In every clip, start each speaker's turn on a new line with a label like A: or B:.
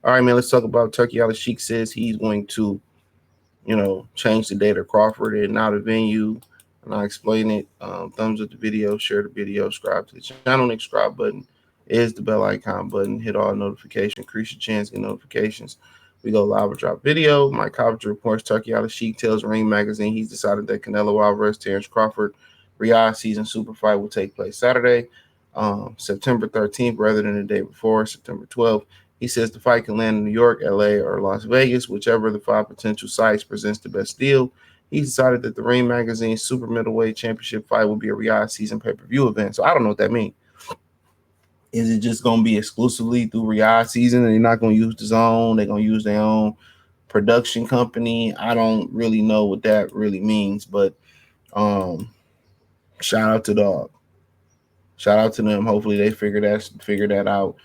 A: All right, man, let's talk about Turkey. Al-Sheikh says he's going to, change the date of Crawford and now the venue. And I'll explain it. Thumbs up the video, share the video, subscribe to the channel. Next subscribe button is the bell icon button. Hit all notifications, increase your chance, get notifications. We go live or drop video. Mike Coventry reports Turkey Al-Sheikh tells Ring Magazine he's decided that Canelo Alvarez, Terrence Crawford, Riyadh season super fight will take place Saturday, September 13th, rather than the day before, September 12th. He says the fight can land in New York, LA, or Las Vegas, whichever the 5 potential sites presents the best deal. He's decided that the Ring Magazine Super Middleweight Championship fight will be a Riyadh season pay-per-view event. So I don't know what that means. Is it just going to be exclusively through Riyadh season and they're not going to use the zone? They're going to use their own production company? I don't really know what that really means, but shout out to Dog. Shout out to them. Hopefully they figure that out.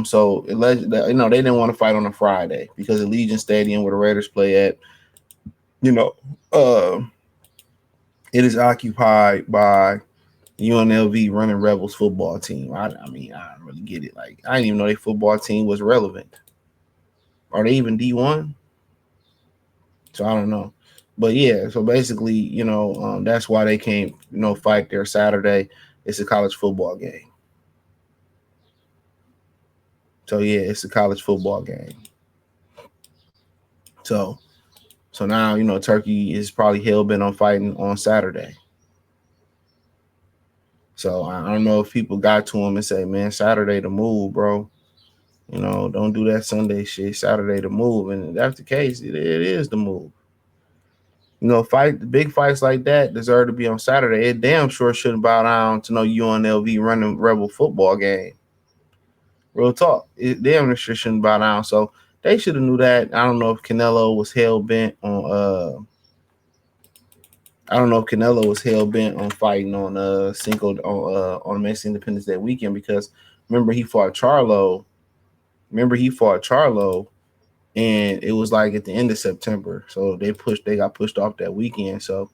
A: So alleged that, they didn't want to fight on a Friday because Allegiant Stadium where the Raiders play at, it is occupied by UNLV Running Rebels football team. I don't really get it. Like, I didn't even know their football team was relevant. Are they even D1? So I don't know. But yeah, so basically, that's why they can't, fight there Saturday. It's a college football game. So yeah, it's a college football game. So now, Turkey is probably hell-bent on fighting on Saturday. So I don't know if people got to him and say, man, Saturday the move, bro. Don't do that Sunday shit. Saturday the move. And if that's the case, it is the move. Big fights like that deserve to be on Saturday. It damn sure shouldn't bow down to no UNLV Running Rebel football game. Real talk. It damn sure shouldn't bow down. So they should have knew that. I don't know if Canelo was hell-bent on fighting on Cinco on Mexican Independence Day weekend because remember he fought Charlo. And it was like at the end of September. So they got pushed off that weekend. So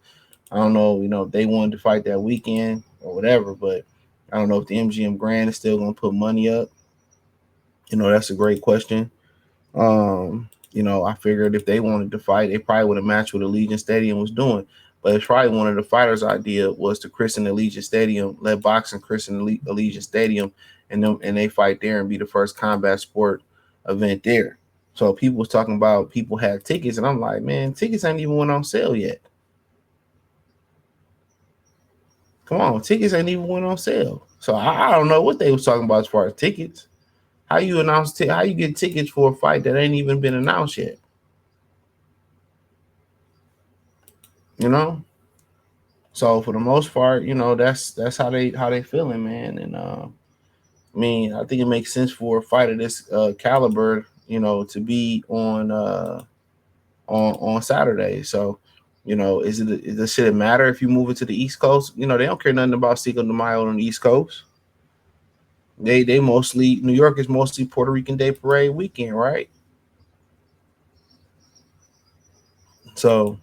A: I don't know, if they wanted to fight that weekend or whatever, but I don't know if the MGM Grand is still gonna put money up. That's a great question. I figured if they wanted to fight, they probably would have matched what Allegiant Stadium was doing. But it's probably one of the fighters' idea was to christen Allegiant Stadium, let boxing christen Allegiant Stadium, and they fight there and be the first combat sport event there. So people was talking about people had tickets, and I'm like, man, tickets ain't even went on sale yet. Come on, tickets ain't even went on sale. So I don't know what they was talking about as far as tickets. How you get tickets for a fight that ain't even been announced yet? So for the most part, that's how they feeling, man. And I think it makes sense for a fight of this caliber, to be on Saturday. So, should it matter if you move it to the East Coast? They don't care nothing about Cinco de Mayo on the East Coast. They mostly, New York is mostly Puerto Rican Day Parade weekend, right? So,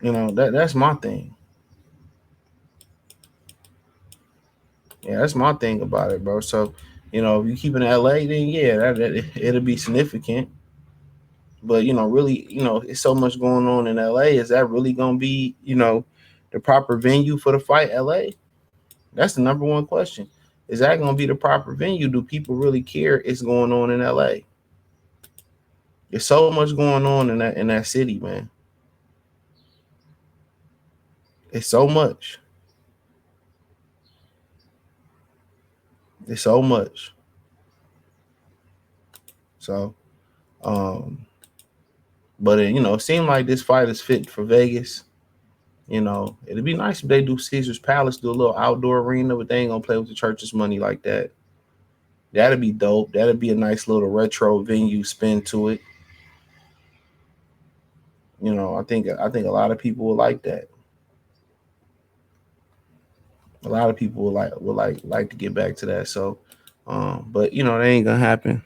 A: that's my thing. Yeah, that's my thing about it, bro. So, if you keep it in LA, then yeah, it'll be significant. But really, it's so much going on in LA. Is that really gonna be, the proper venue for the fight, LA? That's the number one question. Is that gonna be the proper venue? Do people really care it's going on in LA? There's so much going on in that city, man. It's so much. It's so much. So, but it seemed like this fight is fit for Vegas. It'd be nice if they do Caesar's Palace, do a little outdoor arena, but they ain't gonna play with the church's money like that. That'd be dope. That'd be a nice little retro venue spin to it. I think a lot of people would like that. A lot of people would like to get back to that. So, but that ain't gonna happen.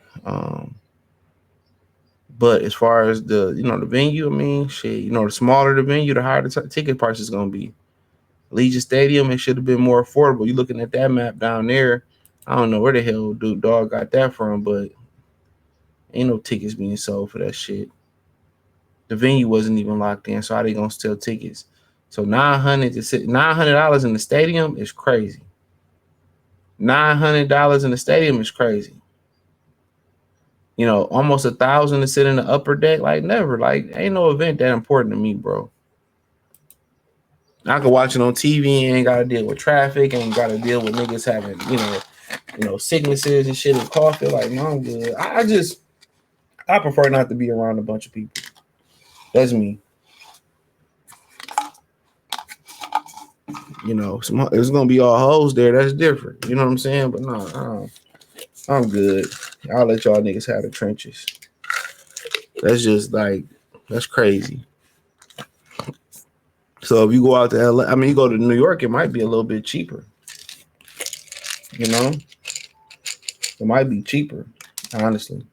A: But as far as the the venue, shit, the smaller the venue, the higher the ticket price is gonna be. Allegiant Stadium, it should have been more affordable. You looking at that map down there, I don't know where the hell Dude Dog got that from, but Ain't no tickets being sold for that shit. The venue wasn't even locked in, so how they gonna sell tickets? So $900 in the stadium is crazy. $900 in the stadium is crazy. You know, almost $1,000 to sit in the upper deck. Like never. Like ain't no event that important to me, bro. I can watch it on TV and ain't gotta deal with traffic, ain't gotta deal with niggas having, sicknesses and shit and coffee. Like, no, I'm good. I prefer not to be around a bunch of people. That's me. You know, it's gonna be all hoes there. That's different. You know what I'm saying? But no, I'm good. I'll let y'all niggas have the trenches. That's just like that's crazy. So if you go out to LA, I mean, you go to New York, it might be a little bit cheaper. You know, it might be cheaper, honestly.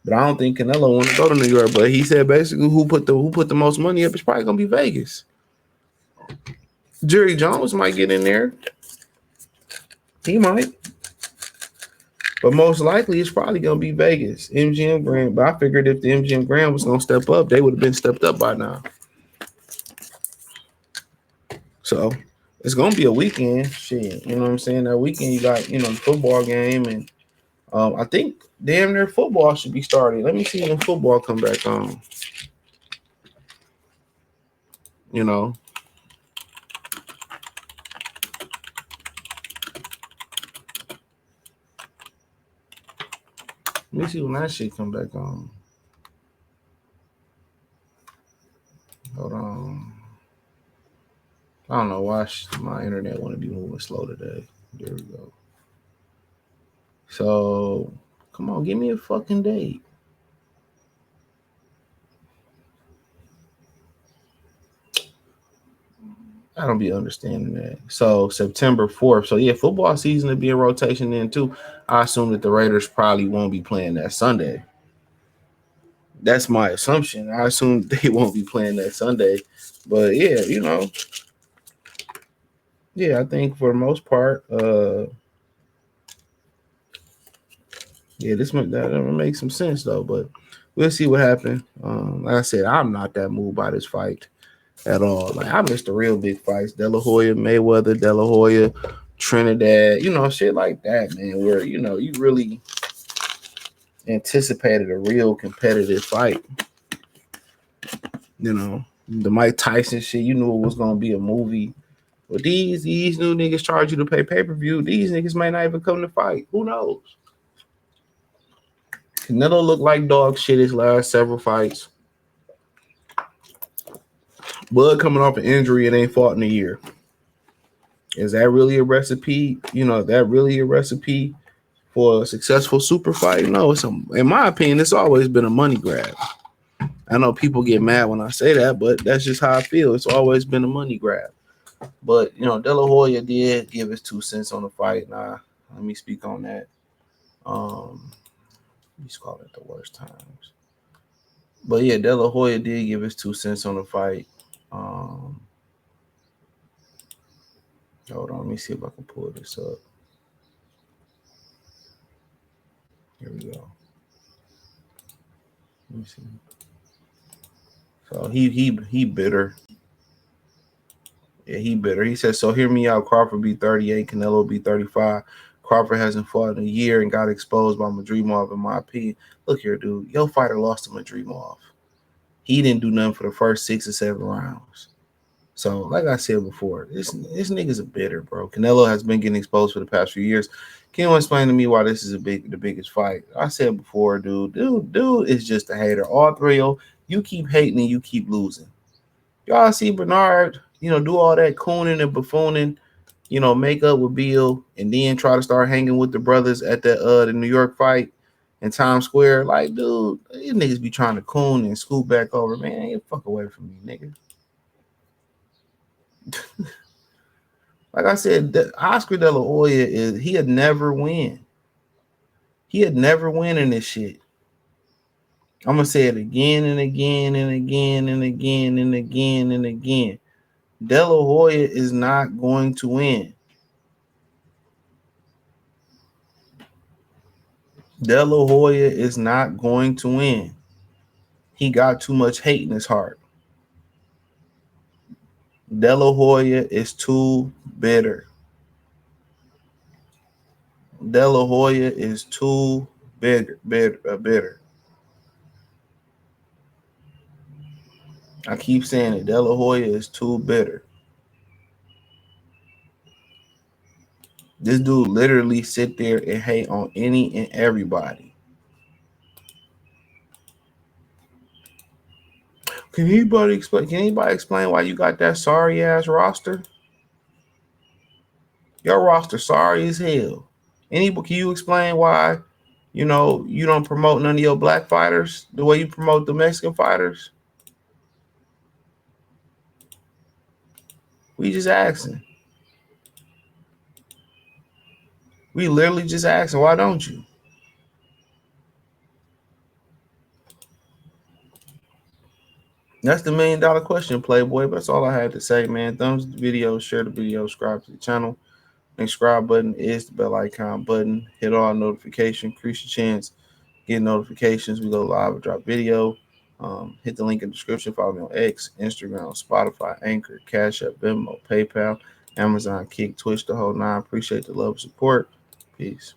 A: But I don't think Canelo want to go to New York. But he said basically who put the most money up is probably gonna be Vegas. Jerry Jones might get in there. He might. But most likely it's probably gonna be Vegas. MGM Grand. But I figured if the MGM Grand was gonna step up, they would have been stepped up by now. So it's gonna be a weekend. Shit. You know what I'm saying? That weekend you got, the football game and I think damn near football should be started. Let me see when football come back on. You know. Let me see when that shit come back on. Hold on. I don't know why my internet want to be moving slow today. There we go. So, come on, give me a fucking date. I don't be understanding that. So, September 4th. So, yeah, football season will be in rotation then, too. I assume that the Raiders probably won't be playing that Sunday. That's my assumption. I assume they won't be playing that Sunday. But, yeah, I think for the most part, this might that make some sense though, but we'll see what happens. Like I said, I'm not that moved by this fight at all. Like I missed the real big fights: De La Hoya, Mayweather, De La Hoya, Trinidad, shit like that, man. Where you really anticipated a real competitive fight. The Mike Tyson shit, you knew it was gonna be a movie. But these new niggas charge you to pay pay-per-view. These niggas may not even come to fight. Who knows? Canelo looked like dog shit his last several fights. Bud coming off an injury and ain't fought in a year. Is that really a recipe? That really a recipe for a successful super fight? No, in my opinion, it's always been a money grab. I know people get mad when I say that, but that's just how I feel. It's always been a money grab. But De La Hoya did give his 2 cents on the fight. Nah, let me speak on that. He's called it the worst times. But yeah, De La Hoya did give his 2 cents on the fight. Hold on, let me see if I can pull this up. Here we go. Let me see. So he bitter. Yeah, he bitter. He says, so hear me out. Crawford be 38, Canelo be 35. Crawford hasn't fought in a year and got exposed by Madrimov, in my opinion. Look here, dude. Your fighter lost to Madrimov. He didn't do nothing for the first 6 or 7 rounds. So, like I said before, this nigga's a bitter, bro. Canelo has been getting exposed for the past few years. Can you explain to me why this is the biggest fight? I said before, dude is just a hater. All three of you keep hating and you keep losing. Y'all see Bernard, do all that cooning and buffooning, make up with Bill, and then try to start hanging with the brothers at the New York fight in Times Square. Like, dude, these niggas be trying to coon and scoot back over. Man, get the fuck away from me, nigga. Like I said, Oscar De La Hoya he'd never win. He'd never win in this shit. I'm gonna say it again and again and again and again and again and again. De La Hoya is not going to win. De La Hoya is not going to win. He got too much hate in his heart. De La Hoya is too bitter. De La Hoya is too bitter. I keep saying it. De La Hoya is too bitter. This dude literally sit there and hate on any and everybody. Can anybody explain? Can anybody explain why you got that sorry ass roster? Your roster sorry as hell. Can you explain why? You don't promote none of your black fighters the way you promote the Mexican fighters. We just asking. We literally just asking. Why don't you? That's the $1,000,000 question, Playboy. But that's all I had to say, man. Thumbs up the video, share the video, subscribe to the channel. The subscribe button is the bell icon button. Hit all notifications. Increase your chance. Get notifications. We go live or drop video. Hit the link in the description. Follow me on X, Instagram, Spotify, Anchor, Cash App, Venmo, PayPal, Amazon, Kick, Twitch, the whole nine. Appreciate the love and support. Peace.